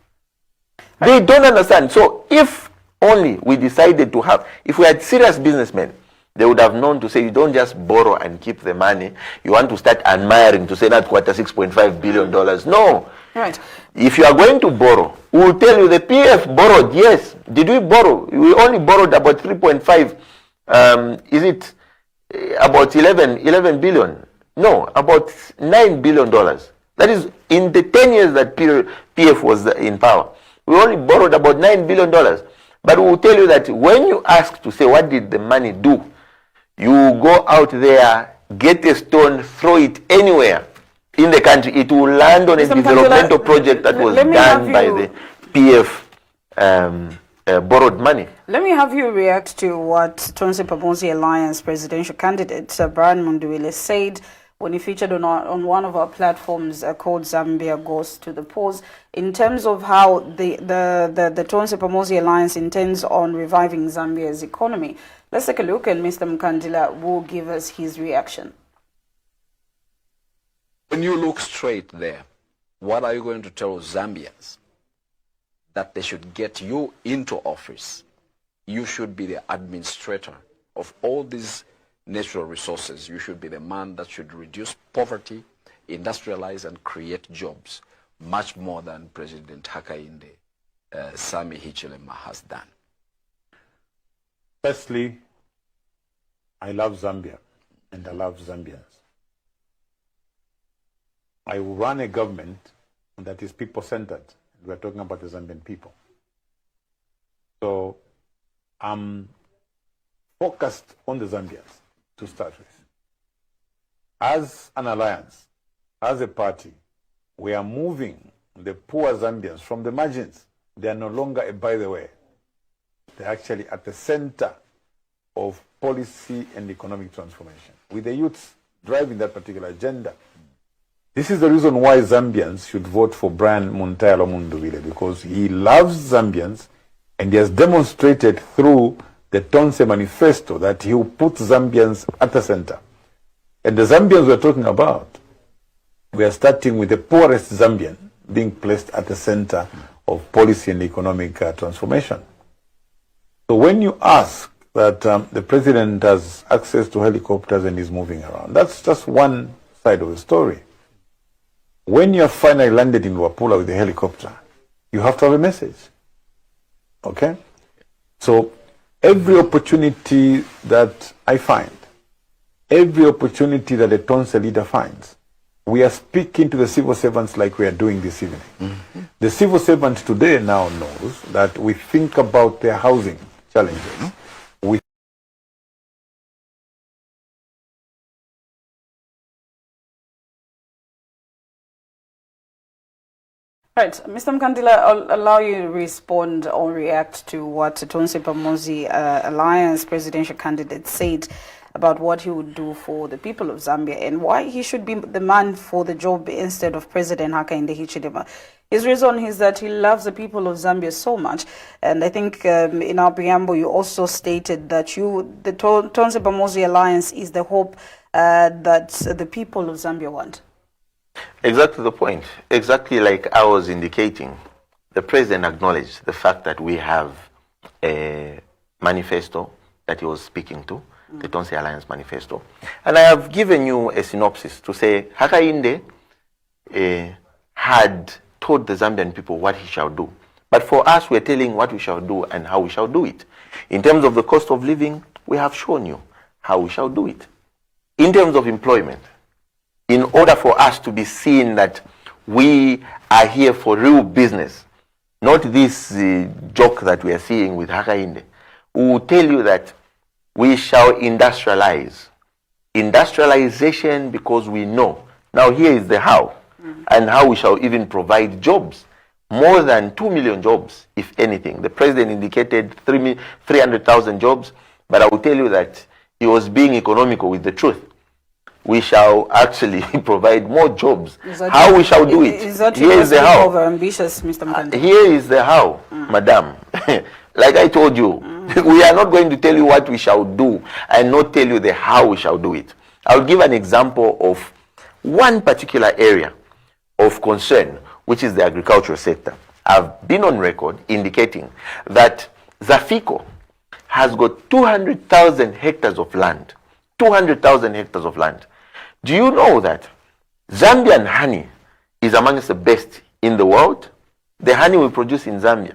They don't understand. So if only we decided to have, if we had serious businessmen, they would have known to say, you don't just borrow and keep the money. You want to start admiring to say that quarter $6.5 billion. No. Right. If you are going to borrow, we will tell you the PF borrowed. Yes. Did we borrow? We only borrowed about 3.5. Is it about 11 billion? No, about $9 billion. That is in the 10 years that PF was in power. We only borrowed about $9 billion. But we will tell you that when you ask to say, what did the money do? You go out there, get a stone, throw it anywhere in the country. It will land on a developmental project that was done by the PF borrowed money. Let me have you react to what Tonse Pamosi Alliance presidential candidate Brian Mukandila said when he featured on one of our platforms called Zambia Goes to the Polls, in terms of how the Tonse Pamosi Alliance intends on reviving Zambia's economy. Let's take a look, and Mr. Mukandila will give us his reaction. When you look straight there, what are you going to tell Zambians? That they should get you into office. You should be the administrator of all these natural resources. You should be the man that should reduce poverty, industrialize and create jobs, much more than President Hakainde Sami Hichilema has done. Firstly, I love Zambia and I love Zambians. I will run a government that is people-centered. We are talking about the Zambian people. So I'm focused on the Zambians to start with. As an alliance, as a party, we are moving the poor Zambians from the margins. They are no longer a by the way. They're actually at the center of policy and economic transformation, with the youths driving that particular agenda. This is the reason why Zambians should vote for Brian Mukandila, because he loves Zambians and he has demonstrated through the Tonse Manifesto that he will put Zambians at the center. And the Zambians we're talking about, we are starting with the poorest Zambian being placed at the center of policy and economic transformation. So when you ask that the president has access to helicopters and is moving around, that's just one side of the story. When you have finally landed in Wapula with a helicopter, you have to have a message. Okay? So every opportunity that I find, every opportunity that a Tonse leader finds, we are speaking to the civil servants like we are doing this evening. Mm-hmm. The civil servant today now knows that we think about their housing challenges. Mm-hmm. Right, Mr. Mukandila, I'll allow you to respond or react to what Tonse Pamosi Alliance presidential candidate said about what he would do for the people of Zambia and why he should be the man for the job instead of President Hakainde Hichilema. His reason is that he loves the people of Zambia so much, and I think in our preamble you also stated that the Tonse Pamosi Alliance is the hope that the people of Zambia want. Exactly the point. Exactly like I was indicating, the president acknowledged the fact that we have a manifesto that he was speaking to, the Tonse Alliance manifesto. And I have given you a synopsis to say Hakainde had told the Zambian people what he shall do. But for us, we're telling what we shall do and how we shall do it. In terms of the cost of living, we have shown you how we shall do it. In terms of employment, in order for us to be seen that we are here for real business, not this joke that we are seeing with Hakainde, we will tell you that we shall industrialize. Industrialization, because we know. Now here is the how, and how we shall even provide jobs. More than 2 million jobs, if anything. The president indicated 300,000 jobs, but I will tell you that he was being economical with the truth. we shall actually provide more jobs. Is that How you- we shall do it. Is that Here is the how. over ambitious, Mr. Mukandila? Here is the how, madam. Like I told you, we are not going to tell you what we shall do and not tell you the how we shall do it. I'll give an example of one particular area of concern, which is the agricultural sector. I've been on record indicating that Zafico has got 200,000 hectares of land. 200,000 hectares of land. Do you know that Zambian honey is amongst the best in the world? The honey we produce in Zambia.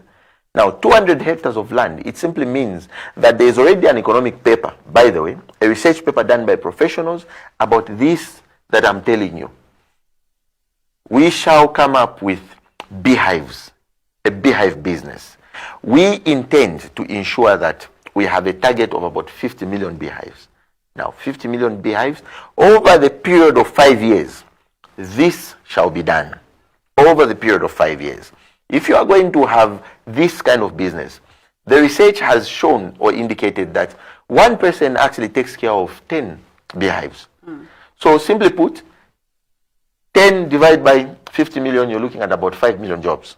Now, 200 hectares of land, it simply means that there is already an economic paper, by the way, a research paper done by professionals about this that I'm telling you. We shall come up with beehives, a beehive business. We intend to ensure that we have a target of about 50 million beehives. Now, 50 million beehives, over the period of 5 years, this shall be done. Over the period of 5 years. If you are going to have this kind of business, the research has shown or indicated that one person actually takes care of 10 beehives. So simply put, 10 divided by 50 million, you're looking at about 5 million jobs.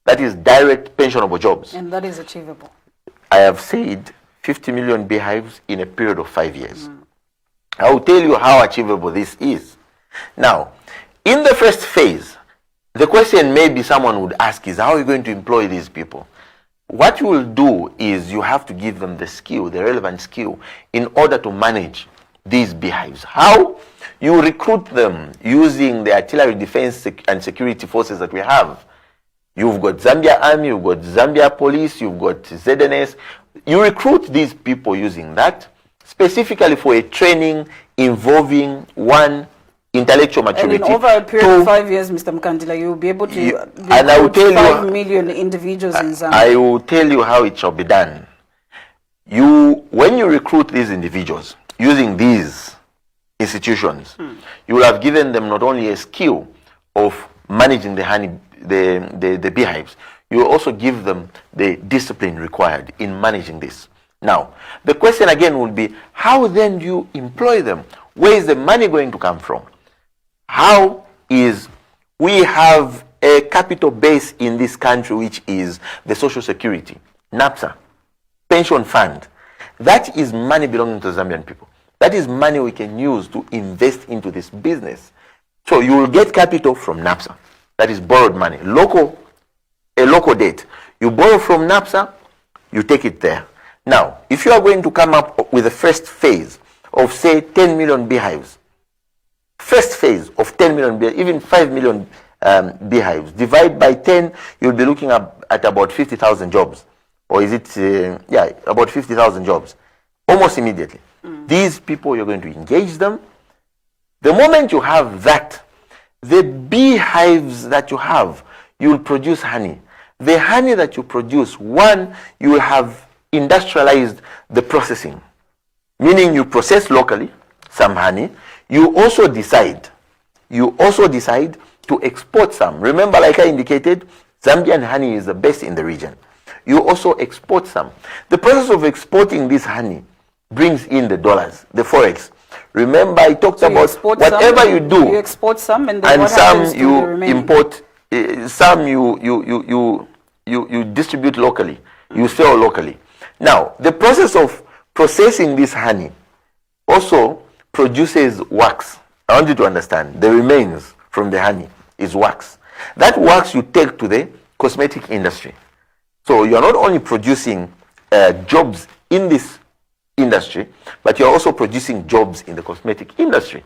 That is direct pensionable jobs. And that is achievable. I have said 50 million beehives in a period of 5 years. I will tell you how achievable this is. Now, in the first phase, the question maybe someone would ask is, how are you going to employ these people? What you will do is you have to give them the skill, the relevant skill, in order to manage these beehives. How? You recruit them using the artillery defense and security forces that we have. You've got Zambia Army, you've got Zambia Police, you've got ZNS. You recruit these people using that, specifically for a training involving one, intellectual maturity. And in over a period of 5 years, Mr. Mukandila, you will be able to and I will tell 5 million individuals in Zambia. I will tell you how it shall be done. When you recruit these individuals using these institutions, you will have given them not only a skill of managing the honey, the beehives, you will also give them the discipline required in managing this. Now, the question again will be, how then do you employ them? Where is the money going to come from? How is, we have a capital base in this country, which is the Social Security, NAPSA, pension fund. That is money belonging to Zambian people. That is money we can use to invest into this business. So you will get capital from NAPSA. That is borrowed money, a local debt. You borrow from NAPSA, you take it there. Now, if you are going to come up with the first phase of, say, 10 million beehives, first phase of 10 million beehives, even 5 million beehives, divide by 10, you'll be looking at about 50,000 jobs. Or is it, about 50,000 jobs, almost immediately. These people, you're going to engage them. The moment you have that, the beehives that you have, you will produce honey. The honey that you produce, one, you will have industrialized the processing, meaning you process locally some honey. You also decide to export some. Remember, like I indicated, Zambian honey is the best in the region. You also export some. The process of exporting this honey brings in the dollars, the forex. Remember, I talked about whatever you do. You export some, and then what some happens to the you remaining? import. Some you distribute locally. You sell locally. Now, the process of processing this honey also produces wax. I want you to understand. The remains from the honey is wax. That wax you take to the cosmetic industry. So you are not only producing jobs in this industry, but you are also producing jobs in the cosmetic industry.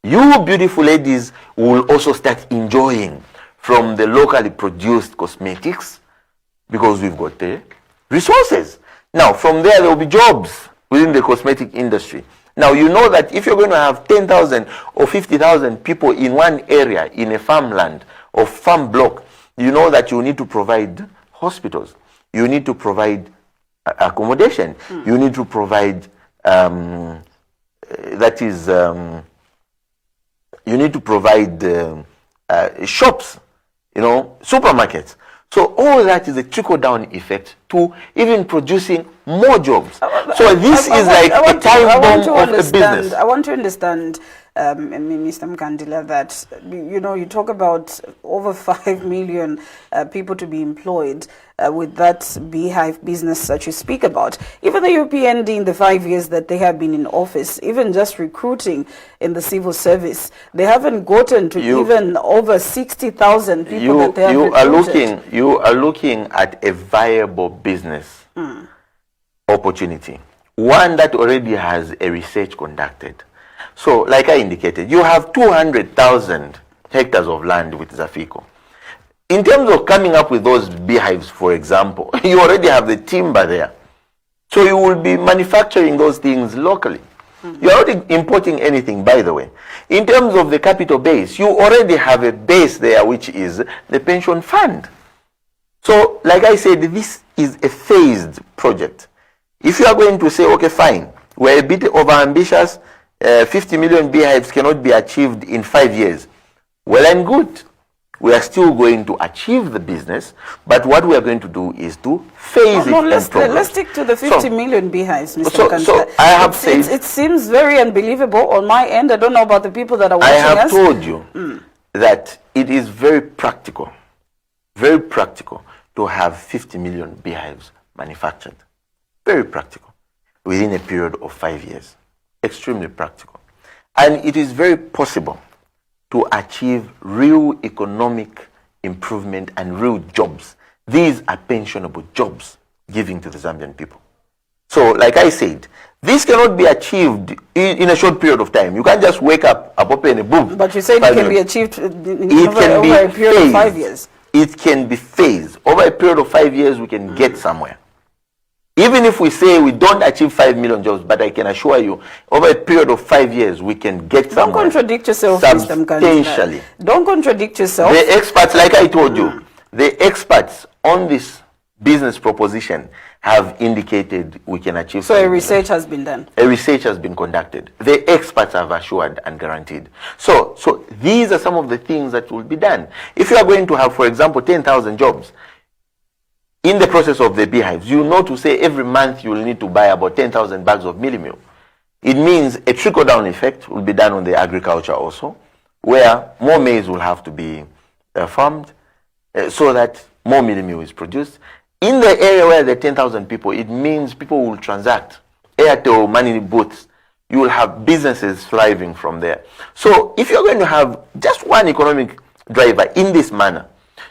You beautiful ladies will also start enjoying from the locally produced cosmetics because we've got the resources. Now, from there will be jobs within the cosmetic industry. Now, you know that if you're going to have 10,000 or 50,000 people in one area, in a farmland or farm block, you know that you need to provide hospitals. You need to provide accommodation. You need to provide, you need to provide shops, supermarkets. So all that is a trickle-down effect to even producing more jobs. So this is like a time bomb of a business. I want to understand, Mr. Mukandila, that you talk about over 5 million people to be employed with that beehive business that you speak about. Even the UPND in the 5 years that they have been in office, even just recruiting in the civil service, they haven't gotten to even over 60,000 people that they have recruited. You are looking at a viable business opportunity, one that already has a research conducted. So, like I indicated, you have 200,000 hectares of land with Zafico. In terms of coming up with those beehives, for example, you already have the timber there. So you will be manufacturing those things locally. You're already importing anything, by the way. In terms of the capital base, you already have a base there, which is the pension fund. So, like I said, this is a phased project. If you are going to say, okay, fine, we're a bit over-ambitious, 50 million beehives cannot be achieved in 5 years. Well and good. We are still going to achieve the business, but what we are going to do is to phase it. Let's stick to the 50 million beehives, Mr. Mukandila. So I have said... It seems very unbelievable on my end. I don't know about the people that are watching us. I have told you that it is very practical to have 50 million beehives manufactured. Very practical. Within a period of 5 years. Extremely practical. And it is very possible to achieve real economic improvement and real jobs. These are pensionable jobs giving to the Zambian people. So, like I said, this cannot be achieved in a short period of time. You can't just wake up, open a book. But you said it can be achieved over a period of 5 years. It can be phased. Over a period of 5 years, we can get somewhere. Even if we say we don't achieve 5 million jobs, but I can assure you, over a period of 5 years, we can get somewhere. Don't contradict yourself, Mr. Mukandila. Don't contradict yourself. The experts, like I told you, the experts on this business proposition have indicated we can achieve. So a research has been done. A research has been conducted. The experts have assured and guaranteed. So these are some of the things that will be done. If you are going to have, for example, 10,000 jobs, in the process of the beehives, you know to say every month you will need to buy about 10,000 bags of mealie meal. It means a trickle-down effect will be done on the agriculture also, where more maize will have to be farmed so that more mealie meal is produced. In the area where there are 10,000 people, it means people will transact. Airtel, money booths, you will have businesses thriving from there. So if you're going to have just one economic driver in this manner,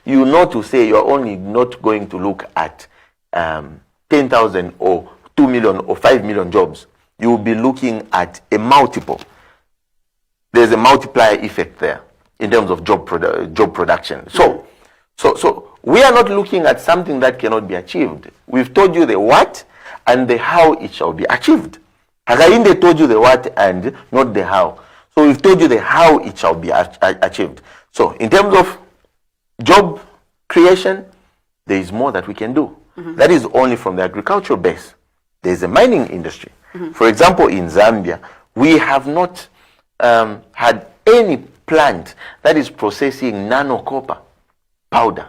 you know to say you're only not going to look at 10,000 or 2 million or 5 million jobs. You will be looking at a multiple. There's a multiplier effect there in terms of job production. So we are not looking at something that cannot be achieved. We've told you the what and the how it shall be achieved. Hakainde told you the what and not the how. So we've told you the how it shall be achieved. So in terms of job creation, there is more that we can do. That is only from the agricultural base. There is a mining industry. For example, in Zambia, we have not had any plant that is processing nano copper powder.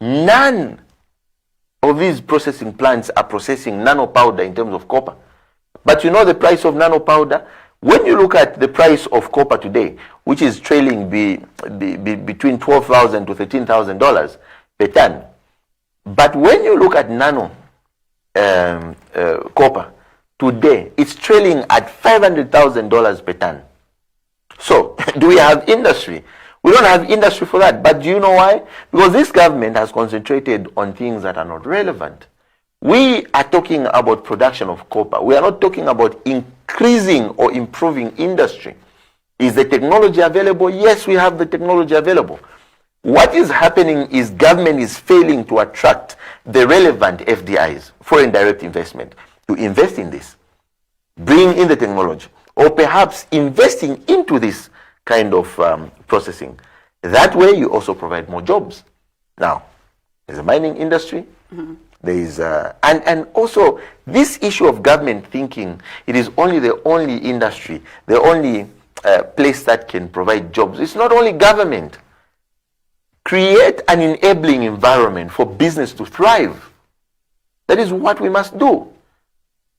None of these processing plants are processing nano powder in terms of copper. But you know the price of nano powder? When you look at the price of copper today, which is trailing between $12,000 to $13,000 per ton, but when you look at nano copper today, it's trailing at $500,000 per ton. So, do we have industry? We don't have industry for that. But do you know why? Because this government has concentrated on things that are not relevant. We are talking about production of copper. We are not talking about increasing or improving industry. Is the technology available? Yes, we have the technology available. What is happening is government is failing to attract the relevant FDIs, foreign direct investment, to invest in this, bring in the technology, or perhaps investing into this kind of processing. That way you also provide more jobs. Now, there's a mining industry. There is and also this issue of government thinking it is only the only industry, the only place that can provide jobs. It's not only government. create an enabling environment for business to thrive. That is what we must do.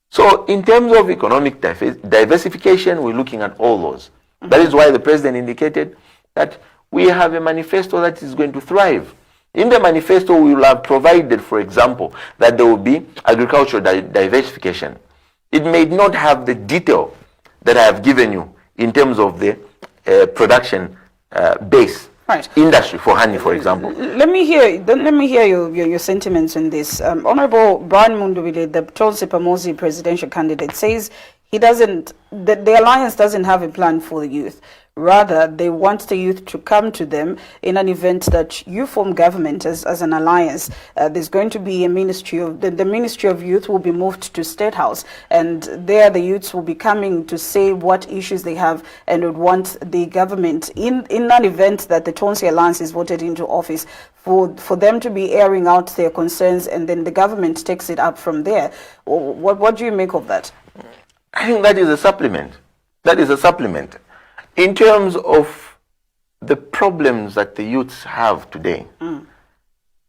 So in terms of economic diversification, we're looking at all those. That is why the president indicated that we have a manifesto that is going to thrive. In the manifesto, we will have provided, for example, that there will be agricultural diversification. It may not have the detail that I have given you in terms of the production base. Right. Industry for honey, for example. Let me hear your sentiments on this. Honorable Brian Mundubile, the Tonse Pamosi presidential candidate, says he doesn't. The alliance doesn't have a plan for the youth. Rather, they want the youth to come to them in an event that you form government as an alliance. There's going to be a ministry of the Ministry of Youth will be moved to State House, and there the youths will be coming to say what issues they have and would want the government in an event that the Tonse Alliance is voted into office for them to be airing out their concerns, and then the government takes it up from there. What do you make of that? I think that is a supplement. That is a supplement. In terms of the problems that the youths have today,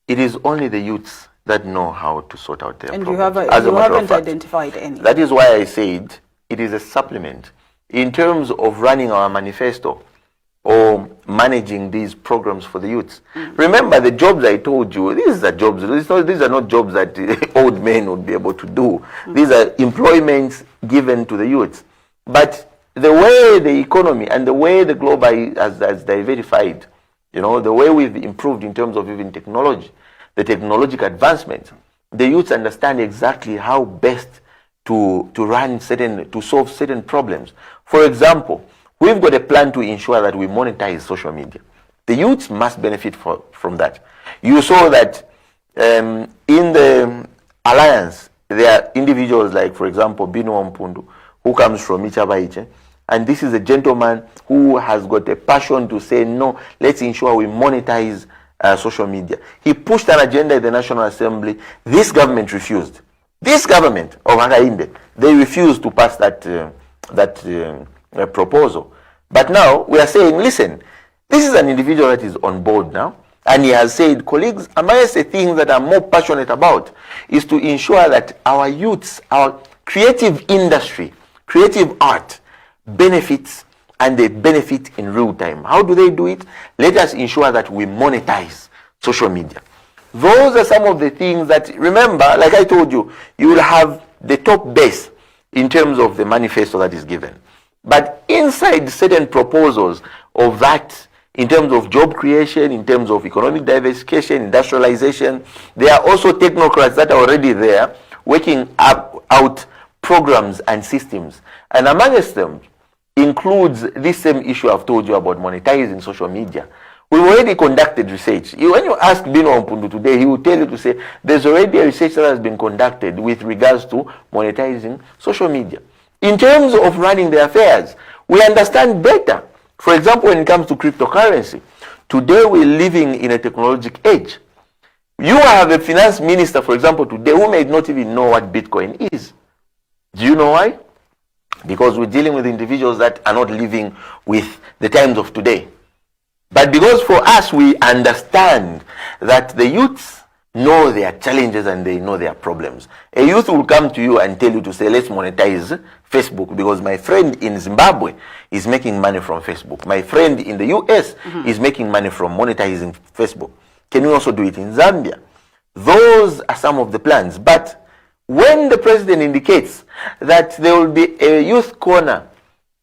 it is only the youths that know how to sort out their problems. And you haven't identified any. That is why I said it is a supplement. In terms of running our manifesto or managing these programs for the youths. Remember the jobs I told you, these are jobs, these are not jobs that old men would be able to do. These are employments given to the youths. But the way the economy and the way the globe has diversified, the way we've improved in terms of even technology, the technological advancements, the youths understand exactly how best to solve certain problems. For example, we've got a plan to ensure that we monetize social media. The youths must benefit from that. You saw that in the alliance, there are individuals like, for example, Bino Mpundu, who comes from Ichabaiche. And this is a gentleman who has got a passion to say, no, let's ensure we monetize social media. He pushed an agenda in the National Assembly. This government refused. This government of Hakainde, they refused to pass that proposal. But now we are saying, listen, this is an individual that is on board now. And he has said, colleagues, amongst the things that I'm more passionate about is to ensure that our youths, our creative industry, creative art, benefits, and they benefit in real time. How do they do it? Let us ensure that we monetize social media. Those are some of the things that, remember, like I told you, you will have the top base in terms of the manifesto that is given. But inside certain proposals of that, in terms of job creation, in terms of economic diversification, industrialization, there are also technocrats that are already there working out programs and systems. And amongst them includes this same issue I've told you about monetizing social media. We've already conducted research. When you ask Bino Mpundu today, he will tell you to say there's already a research that has been conducted with regards to monetizing social media. In terms of running the affairs, we understand better. For example, when it comes to cryptocurrency, today we're living in a technological age. You have a finance minister, for example, today who may not even know what Bitcoin is. Do you know why? Because we're dealing with individuals that are not living with the times of today. But because for us, we understand that the youths know their challenges and they know their problems. A youth will come to you and tell you to say, let's monetize Facebook because my friend in Zimbabwe is making money from Facebook. My friend in the US is making money from monetizing Facebook. Can we also do it in Zambia? Those are some of the plans. But when the president indicates that there will be a youth corner,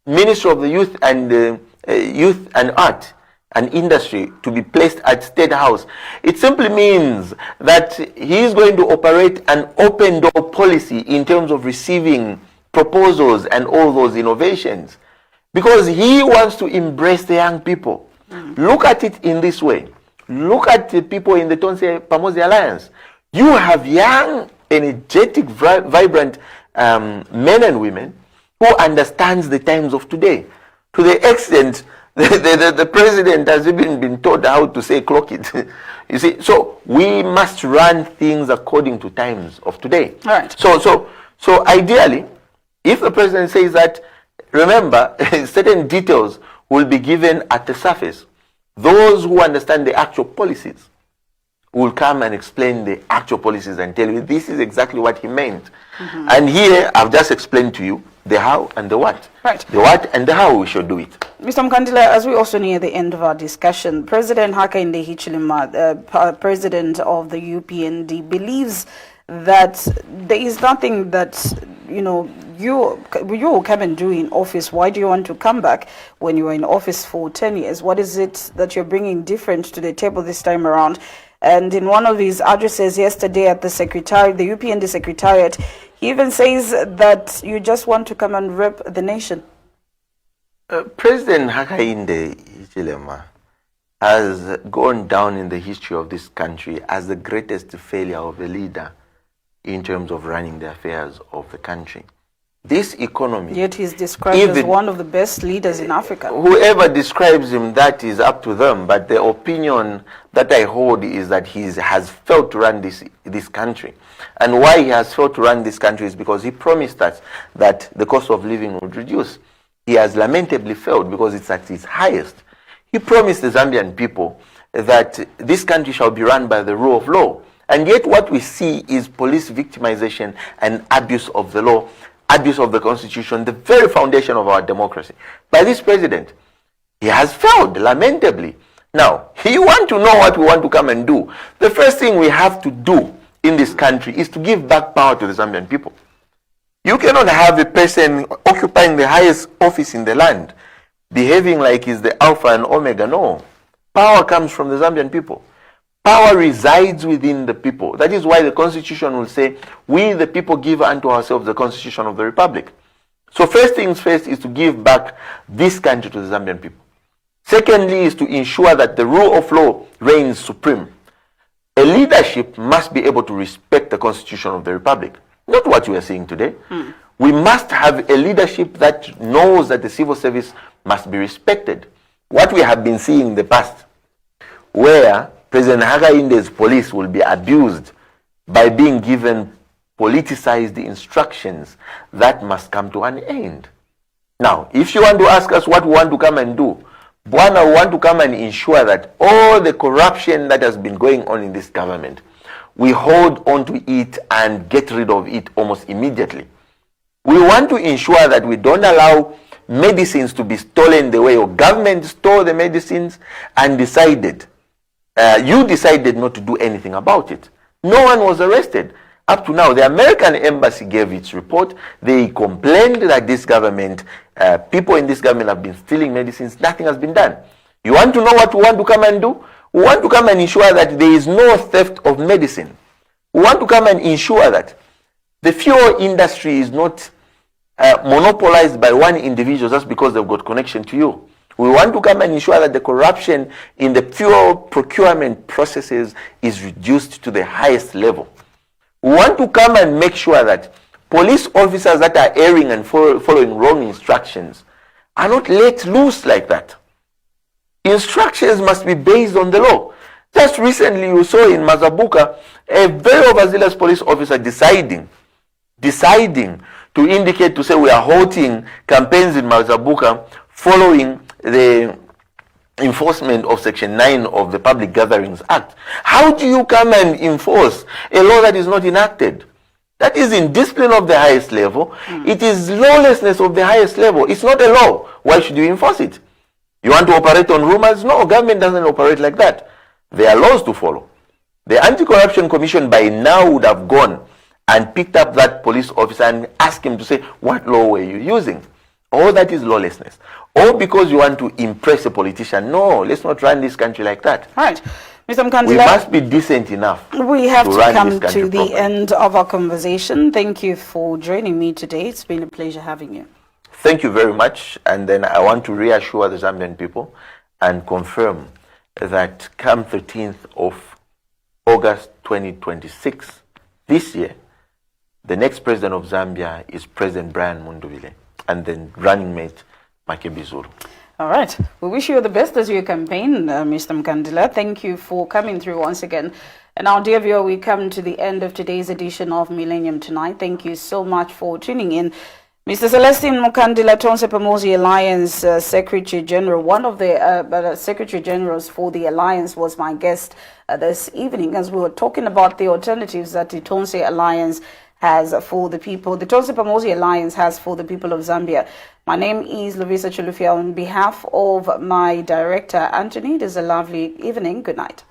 Minister of the Youth and Art and Industry to be placed at State House, it simply means that he is going to operate an open door policy in terms of receiving proposals and all those innovations. Because he wants to embrace the young people. Look at it in this way. Look at the people in the Tonse Pamosi Alliance. You have young, energetic, vibrant men and women who understands the times of today. To the extent the president has even been taught how to say clock it. You see, so we must run things according to times of today. All right. So ideally, if the president says that, remember, certain details will be given at the surface. Those who understand the actual policies will come and explain the actual policies and tell you this is exactly what he meant. And here I've just explained to you the how and the what. Right. The what and the how we should do it. Mr. Mukandila, as we also near the end of our discussion, President Hakainde Hichilema, President of the UPND, believes that there is nothing that, you come and do in office. Why do you want to come back when you were in office for 10 years? What is it that you're bringing different to the table this time around? And in one of his addresses yesterday at the UPND Secretariat, he even says that you just want to come and rep the nation. President Hakainde Hichilema has gone down in the history of this country as the greatest failure of a leader in terms of running the affairs of the country. This economy... Yet he's described as one of the best leaders in Africa. Whoever describes him, that is up to them. But the opinion that I hold is that he has failed to run this country. And why he has failed to run this country is because he promised us that the cost of living would reduce. He has lamentably failed because it's at its highest. He promised the Zambian people that this country shall be run by the rule of law. And yet what we see is police victimization and abuse of the law, abuse of the constitution, the very foundation of our democracy. By this president, he has failed lamentably. Now, you want to know what we want to come and do. The first thing we have to do in this country is to give back power to the Zambian people. You cannot have a person occupying the highest office in the land behaving like he's the alpha and omega. No. Power comes from the Zambian people. Power resides within the people. That is why the Constitution will say, we the people give unto ourselves the Constitution of the Republic. So first things first is to give back this country to the Zambian people. Secondly is to ensure that the rule of law reigns supreme. A leadership must be able to respect the Constitution of the Republic. Not what you are seeing today. We must have a leadership that knows that the civil service must be respected. What we have been seeing in the past, where President Hakainde's police will be abused by being given politicized instructions, that must come to an end. Now, if you want to ask us what we want to come and do, Bwana, we want to come and ensure that all the corruption that has been going on in this government, we hold on to it and get rid of it almost immediately. We want to ensure that we don't allow medicines to be stolen the way your government stole the medicines and decided. You decided not to do anything about it. No one was arrested. Up to now, the American embassy gave its report. They complained that this government, people in this government have been stealing medicines. Nothing has been done. You want to know what we want to come and do? We want to come and ensure that there is no theft of medicine. We want to come and ensure that the fuel industry is not monopolized by one individual just because they've got connection to you. We want to come and ensure that the corruption in the fuel procurement processes is reduced to the highest level. We want to come and make sure that police officers that are erring and following wrong instructions are not let loose like that. Instructions must be based on the law. Just recently you saw in Mazabuka a very overzealous police officer deciding to indicate to say we are halting campaigns in Mazabuka following the enforcement of Section 9 of the Public Gatherings Act. How do you come and enforce a law that is not enacted? That is indiscipline of the highest level. It is lawlessness of the highest level. It's not a law. Why should you enforce it? You want to operate on rumors? No, government doesn't operate like that. There are laws to follow. The Anti-Corruption Commission by now would have gone and picked up that police officer and asked him to say, what law were you using? All that is lawlessness. Or because you want to impress a politician. No, let's not run this country like that. All right. Mr. Mukandila, we must be decent enough. We have to come to the properly. end of our conversation. Thank you for joining me today. It's been a pleasure having you. Thank you very much. And then I want to reassure the Zambian people and confirm that come 13th of August 2026, this year, the next president of Zambia is President Brian Mundubile and then running mate Makebi Zulu. All right. We wish you the best as you campaign, Mr. Mukandila. Thank you for coming through once again. And now, dear viewer, we come to the end of today's edition of Millennium Tonight. Thank you so much for tuning in. Mr. Celestine Mukandila, Tonse Pamosi Alliance Secretary General, one of the Secretary Generals for the Alliance, was my guest this evening as we were talking about the alternatives that the Tonse Alliance has for the people, the Tonse Pamosi Alliance has for the people of Zambia. My name is Lovisa Chulufia. On behalf of my director, Anthony, it is a lovely evening. Good night.